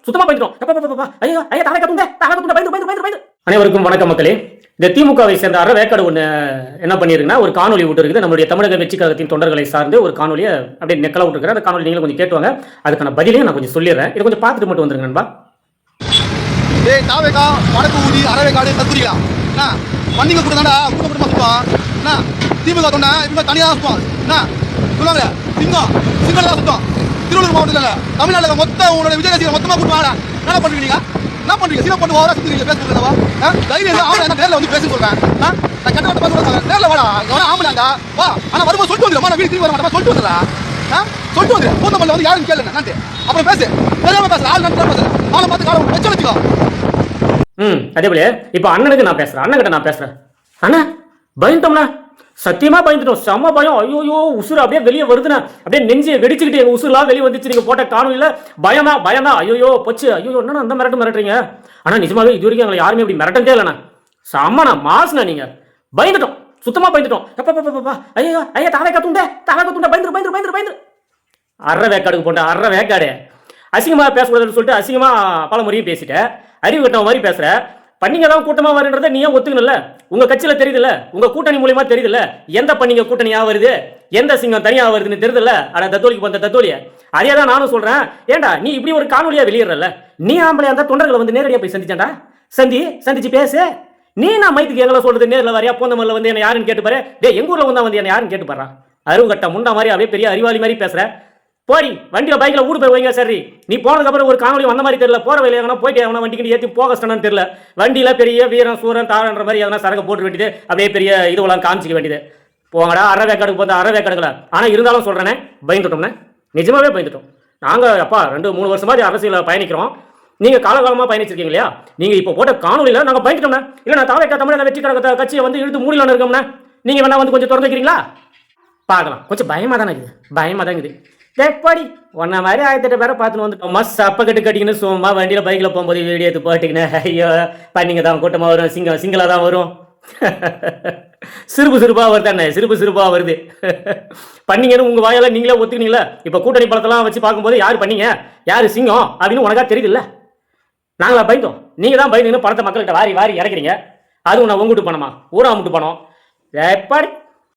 சுத்தமா பயந்துட்டோம். ஐயோ ஐயா தாரை கத்துங்க பயந்து. அனைவருக்கும் வணக்கம் மக்களே. இந்த திமுகவை சேர்ந்த அறவேக்காடு ஒன்று என்ன பண்ணியிருக்குன்னா ஒரு காணொலி விட்டுருக்குது. நம்மளுடைய தமிழக வெற்றி கழகத்தின் தொண்டர்களை சார்ந்து ஒரு காணொலியை அப்படியே நெக்கலா விட்டுருக்கிறேன். அந்த காணொலி நீங்களும் கொஞ்சம் கேட்டுவாங்க. அதுக்கான பதிலையும் நான் கொஞ்சம் சொல்லிடுறேன். இதை கொஞ்சம் பார்த்துட்டு மட்டும் வந்துருங்க நண்பா. ஏய் தாவேகா வடக்கு ஊதி அறவேக்காடு கத்துறியா என்ன பண்ணிங்க கூட்டதாடா கூட்டமா சுத்துவான் என்ன திமுக தொண்டை இவங்க தனியாக சுத்துவான் என்ன சொல்லுவாங்க சிங்களம் தான் சுத்தம். திருவள்ளூர் மாவட்டத்தில் தமிழ்நாட்டில் மொத்தம் உங்களோட விஜய் ரசிகர் மொத்தமாக கூட்டுவாங்க. என்ன பண்ணுறீங்க என்ன பண்ணுறீங்க சீன பண்ணு ஓவரா சுற்றுறீங்க பேசுறீங்களா தைரியம் ஆம்பளை என்ன நேரில் வந்து பேச சொல்றேன். நான் கெட்ட கட்ட பார்த்து நேரில் வாடா எவனா ஆம்பளாங்க வா ஆனால் வரும்போது சொல்லிட்டு வந்துடுமா நான் வீடு திரும்பி வர மாட்டேன் சொல்லிட்டு வந்துடுறா சொல்லிட்டு வந்துடு பூந்தமல்ல வந்து யாரும் கேளுங்க நான் அப்புறம் பேசு தெரியாம பேசுறேன் ஆள் நான் பேசுறேன் ஆளை பார்த்து காலம் வச்சு வச்சுக்கோ. அதே போல இப்ப அண்ணனுக்கு நான் பேசுறேன். அண்ணன்கிட்ட நான் பேசுறேன். அண்ணா பயந்துட்டோம்னா சத்தியமா பயந்துட்டோம். செம்ம பயம். ஐயோ உசுறு அப்படியே வெளியே வருதுண்ணா. அப்படியே நெஞ்சு வெடிச்சுக்கிட்டு எங்க உசுறுலாம் வெளியே வந்துச்சு. நீங்க போட்ட காணொலியில பயமா ஐயோ போச்சு. ஐயோ என்னன்னா அந்த மிரட்டுறீங்க. ஆனா நிஜமாவே இது வரைக்கும் எங்களை யாருமே இப்படி மிரட்டதே இல்லைண்ணா. செம்மண்ணா மாசுண்ணா. நீங்க பயந்துட்டோம். சுத்தமா பயந்துட்டோம். ஐயோ ஐயா தாரை கத்துண்ட பயந்துரு. அறவேக்காடுக்கு போட்ட அறவேக்காடு அசிங்கமா பேசக்கூடாதுன்னு சொல்லிட்டு அசிங்கமா பல முறையும் பேசிட்டேன். அறிவு கட்டவ மாதிரி பேசுற. பண்ணிங்க தான் கூட்டமா வருன்றதை நீ ஏன் ஒத்துக்கணும்ல? உங்க கட்சியில தெரியுதுல்ல, உங்க கூட்டணி மூலியமா தெரியுதுல்ல, எந்த பண்ணிங்க கூட்டணியா வருது, எந்த சிங்கம் தனியா வருதுன்னு தெரியுதுல்ல. அட தத்தோலிக்கு போந்த தத்தோலிய அதே தான் நானும் சொல்றேன். ஏண்டா நீ இப்படி ஒரு காணொலியா வெளியிடறல, நீ ஆம்பளையா அந்த தொண்டர்களை வந்து நேரடியா போய் சந்திச்சாண்டா. சந்திச்சு பேசு. நீ நான் மைத்துக்கு எங்களை சொல்றது நேரில் வரையா போந்தமல்ல வந்து என்ன யாருன்னு கேட்டு பாரு. எங்க ஊர்ல வந்து என்ன யாருன்னு கேட்டு பாரு. அருங்கட்ட முண்டா மாதிரி அப்படியே பெரிய அறிவாளி மாதிரி பேசுற. போடி வண்டியில பைக்ல ஊடு போய் வைங்க. சரி நீ போனதுக்கு அப்புறம் ஒரு காணொலி வந்த மாதிரி தெரியல. போற வழியா எவனா போயிட்டு எவனா வண்டிக்கு ஏற்றி போக கஷ்டம்னு தெரியல. வண்டியில பெரிய வீரம் சூரன் தாரன்ற மாதிரி எதனா சரக்கு போட்டு வேண்டியது அப்படியே பெரிய இதுவெல்லாம் காமிச்சிக்க வேண்டியது. போங்கடா அறவேக்காடுக்கு போந்த அறவேக்காடுகள. ஆனா இருந்தாலும் சொல்றேனே பயந்துட்டோம்னே. நிஜமாவே பயந்துட்டோம். நாங்க அப்பா 2-3 வருஷமா அரசியல பயணிக்கிறோம். நீங்க காலகாலமா பயணிச்சிருக்கீங்க இல்லையா? நீங்க இப்போ போட்ட காணொலியில நாங்க பயந்துட்டோம்னா இல்ல நான் தாவேக்கா தமிழக வெற்றி கழகத்தை கட்சியை வந்து இழுத்து மூடிலான்னு இருக்கோம்னா நீங்க வேணா வந்து கொஞ்சம் திறந்து வைக்கிறீங்களா? பார்க்கலாம். கொஞ்சம் பயமா தானே இருக்குது. பயமா தான் இருக்குது. தேப்பாடி ஒன்ன மாதிரி 1008 பேரை பார்த்துன்னு வந்துட்டோம். மஸ் அப்ப கட்டு கட்டிங்கன்னு சும்மா வண்டியில பைக்ல போகும்போது வீடியோ எடுத்து போட்டிங்கன்னு ஐயோ பண்ணிங்க தான் கூட்டமா வரும். சிங்களா தான் வரும். சிறுபா வருதானே சிறுபா வருது. பண்ணீங்கன்னு உங்க வாயால நீங்களே ஒத்துக்கினீங்களா? இப்ப கூட்டணி பழத்தெல்லாம் வச்சு பார்க்கும்போது யாரு பண்ணீங்க யாரு சிங்கம் அப்படின்னு உனக்கா தெரியுதுல்ல. நாங்களா பயந்தோம். நீங்க தான் பயந்துன்னு பணத்தை மக்கள்கிட்ட வாரி இறக்குறீங்க. அது உன்னை உங்கூட்டு பணமா ஊரா முட்டு பணம். தேப்பாடி